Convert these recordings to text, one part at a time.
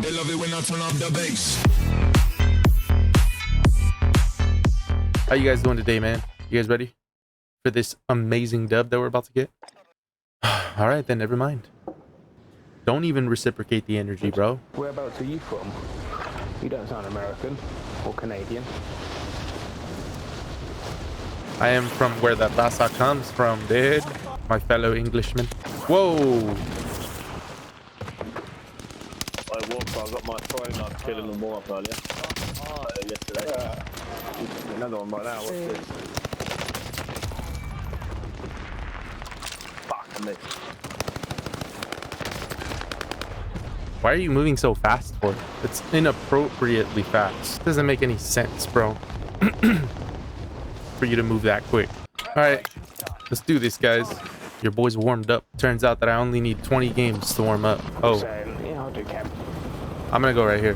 They love it when I turn up the bass. How you guys doing today, man? You guys ready for this amazing dub that we're about to get? All right, then never mind. Don't even reciprocate the energy, bro. Whereabouts are you from? You don't sound American or Canadian. I am from where that Bassa comes from, dude. My fellow Englishman. Whoa! I got my phone up killing them all up earlier. Yesterday. Another one right now, what's this? Fuck, I missed. Why are you moving so fast for it? It's inappropriately fast. Doesn't make any sense, bro. For you to move that quick. Alright, let's do this, guys. Your boy's warmed up. Turns out that I only need 20 games to warm up. Oh, Yeah, I'll do camp. I'm gonna go right here.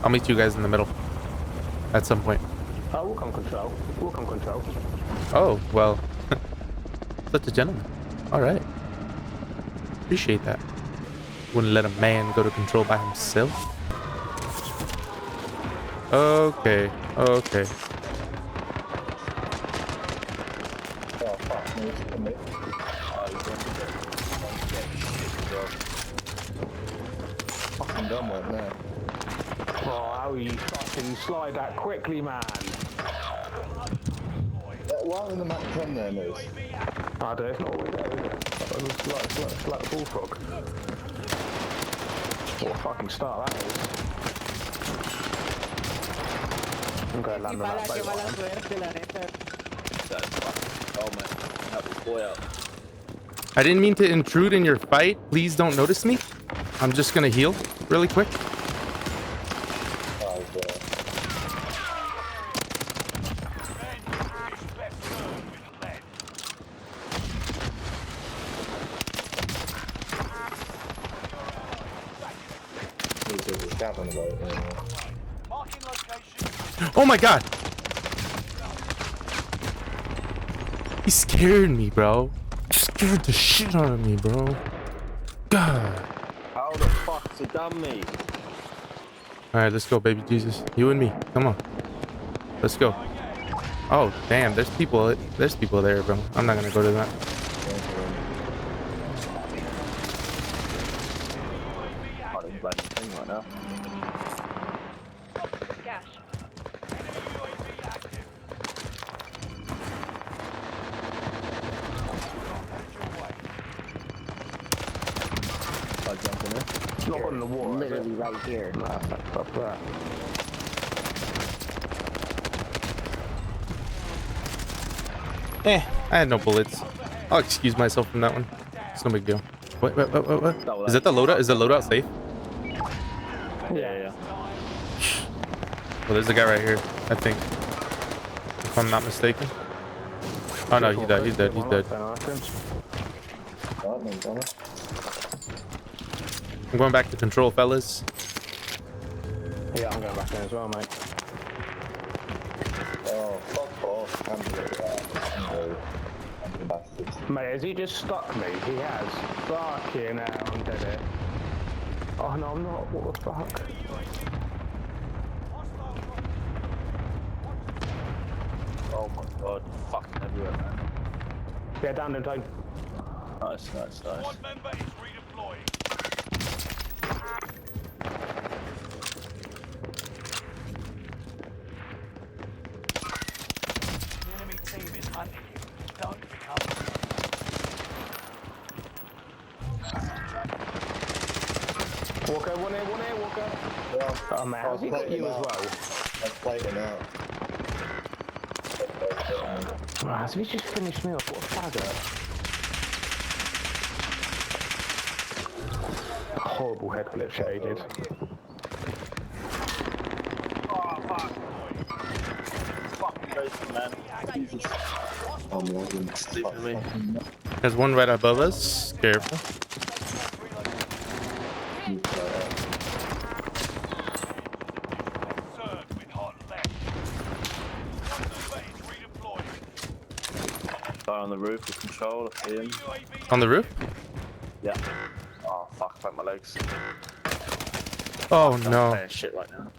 I'll meet you guys in the middle. At some point. Oh, we'll come control. We'll come control. Oh, well. Such a gentleman. Alright. Appreciate that. Wouldn't let a man go to control by himself. Okay, okay. Fucking done right now. Oh, how you fucking slide that quickly, man. Why in the map 10 there, Moose? I don't, it's not always there, is it? It's like a bullfrog. What a fucking start that is. I'm going to land on that boat. That's fucking oh man. Help this boy out. I didn't mean to intrude in your fight. Please don't notice me. I'm just gonna heal really quick. Oh my god! He scared me, bro. You scared the shit out of me, bro. God. How the fuck's it done me? Alright, let's go, baby Jesus. You and me. Come on. Let's go. Oh, damn. There's people there, bro. I'm not gonna go to that. I didn't blame the thing right now. I jump in there. It's not on the water, Literally right here. Nah, fuck that. I had no bullets. I'll excuse myself from that one. It's no big deal. What? Is that the loadout? Is the loadout safe? Yeah. Well, there's a guy right here, I think. If I'm not mistaken. Oh no, he died. He's dead. He's dead. I'm going back to control, fellas. Yeah, I'm going back in as well, mate. Oh, fuck off. Mate, has he just stuck me? He has. Fucking hell, I'm dead here. Oh no, I'm not. What the fuck? Oh my god. Fucking everywhere, man. Yeah, down them, down. Nice. Squad member is redeploying. The enemy team is hunting you. Don't become. Walker, one here, Walker. Yeah. Oh man, how's he got you as well? I've played it out. Oh, has he just finished me off? What a faggot. Horrible head flip shaded. Oh, fuck. Fucking crazy, man. Jesus. I'm walking. Leaving me. There's one right above us. Careful. Served with hot left. Squad member is redeploying. Guy on the roof with control. I see him. On the roof? Yeah. Oh, fuck. Like my legs. Oh Don't no. play shit right now.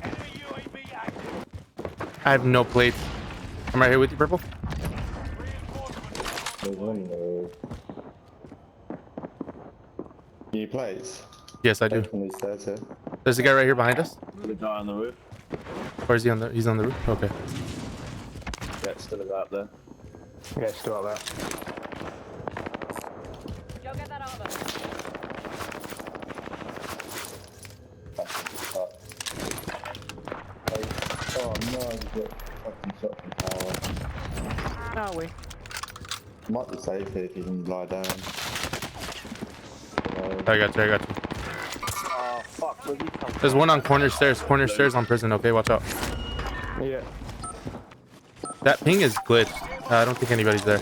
Enemy UAV active. I have no plates. I'm right here with you, Purple. Reinforcements. There's one new plates. Yes, I do. From these stairs here. There's a guy right here behind us. The guy on the roof. Or is he on the? He's on the roof. Okay. Yeah, still a guy up there. Yeah, still up there. Go get that armor. Oh no, he's got fucking shot from tower. Are we? Might be safe here if you can lie down. I got you. I got you. Oh, fuck. Where'd he come from? There's one on corner stairs. Corner stairs on prison. Okay, watch out. Yeah. That ping is glitched. I don't think anybody's there.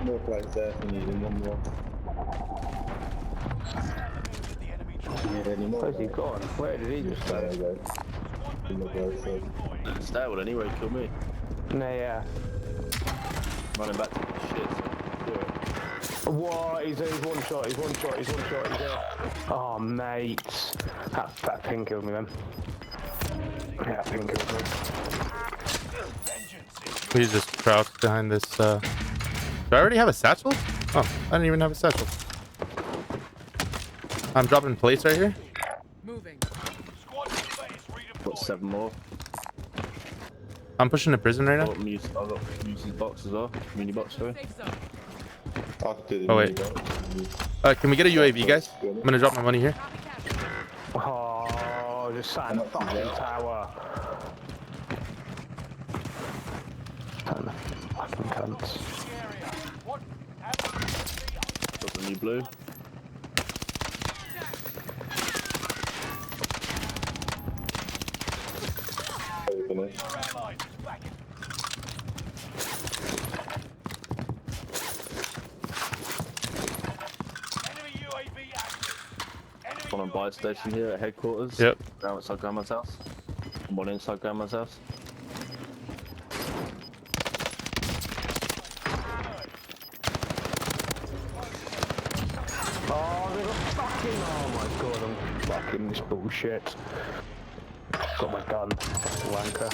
More plates there if you need one more. The enemy drone. Need any more? Where's he gone? Where did he just There go? we go. In the place, so. Stay would anyway kill me. No, yeah. Running back to the shit. Do it. What? He's one shot. He's one shot. He's one shot. He's there. Oh, mate. That ping killed me then. Yeah, that ping killed me. Vengeance is Please just crouch behind this. Do I already have a satchel? Oh, I didn't even have a satchel. I'm dropping plates right here. Moving. squad base Got redeployed. 7 more. I'm pushing a prison right I now. got Muse's box as well. Mini box, sorry. Safe zone. I could do the Oh, wait. mini box. Can we get a UAV, guys? I'm gonna drop my money here. Oh, just sat in the fucking tower. Fucking cunts. Area. What? Got the new blue. Open it. Our allies is back in. Enemy UAV active. Enemy One on buy UAV station here at headquarters. Yep. Down outside Grandma's house. One inside Grandma's house. Oh, they got fucking. Oh my god, I'm fucking this bullshit. Got my gun. Wanker.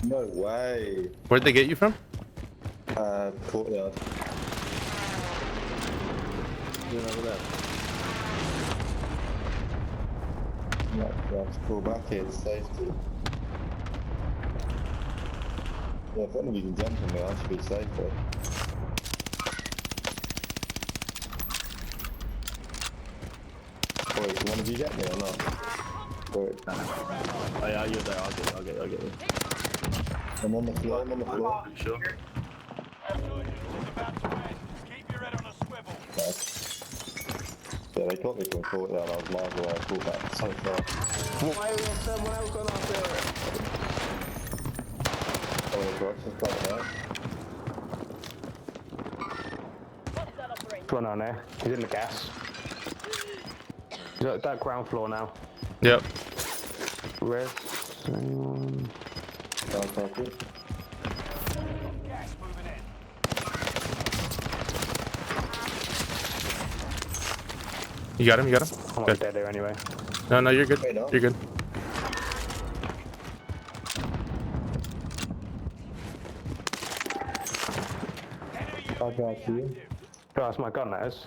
No way. Where'd they get you from? Courtyard. Doing over there. Might have to pull back here to safety. Yeah, if one of you can jump on me, I should be safer. Boys, can one of you get me or not? Wait, Oh yeah, you're there. I'll get you. I'm on the floor, I'm on the floor. You sure? Resurgence is about to end. Keep your head on a swivel. Yeah, they got me from courtyard, I was miles away, I pulled back so far. Why is there someone else on our there? Oh, the box is coming out. What's going on there? He's in the gas. He's at that ground floor now. Yep. Where's anyone? Can't touch it. Gas moving in. You got him. You got him. I'm Good. dead here anyway. No, no, you're good. Wait, no. You're good. Enemy I can't see you. Oh, that's my gun, that is.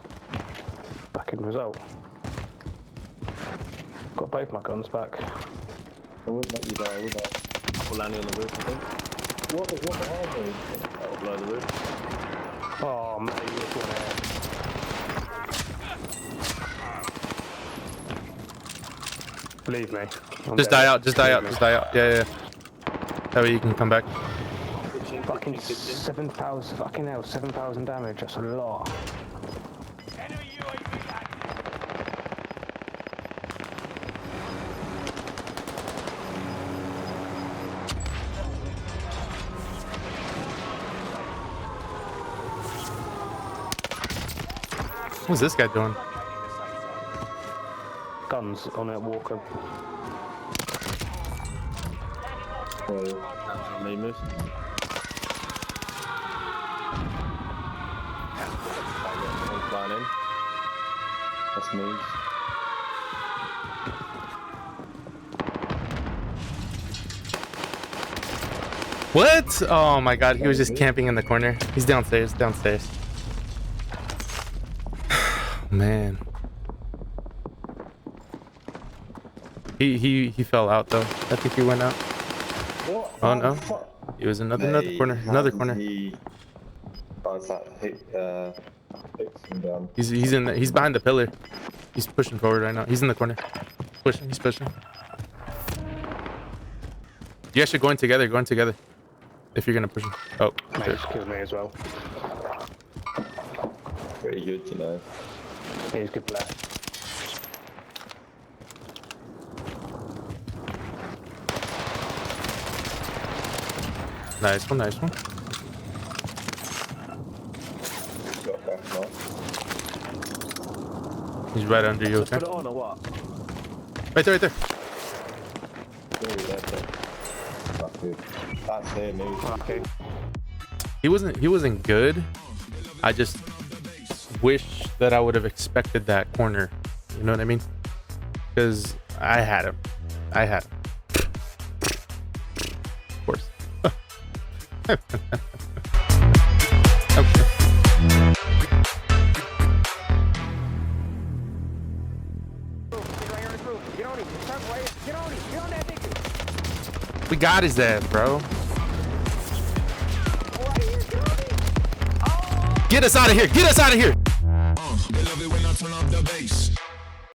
Back in result. Got both my guns back. I wouldn't let you die, would I? Couple landing on the roof, I think. What behind me? That'll blow the roof. Oh, mate, this one here. Believe me. I'm Just dead. die out. Just die out. Believe Just die out. Yeah, yeah. That way you can come back. me. Fucking 7,000, fucking hell, 7,000 damage, that's a lot. Enemy UAV active. What's this guy doing? Guns on it, Walker. Oh, Hands on me, move. I'm planning. That's me. What? Oh my god, he was just camping in the corner. He's downstairs, downstairs. Man. He fell out though. I think he went out. What? Oh no. Fuck. He was another corner. Another corner. How's that hit, fixing down? He's behind the pillar. He's pushing forward right now. He's in the corner. Pushing, he's pushing. You guys should go in together, if you're gonna push him. Oh, Mate, sure. just killed me as well. Pretty good, you know. He's a good player. Nice one, nice one. Got back now. He's right under you, okay? Put it on or what? Right there, right there. Very left there. That's good. That's him, maybe. Okay. He wasn't good. I just wish that I would have expected that corner. You know what I mean? Because I had him. Of course. Okay. We got his ass, bro. Get us out of here! Get us out of here!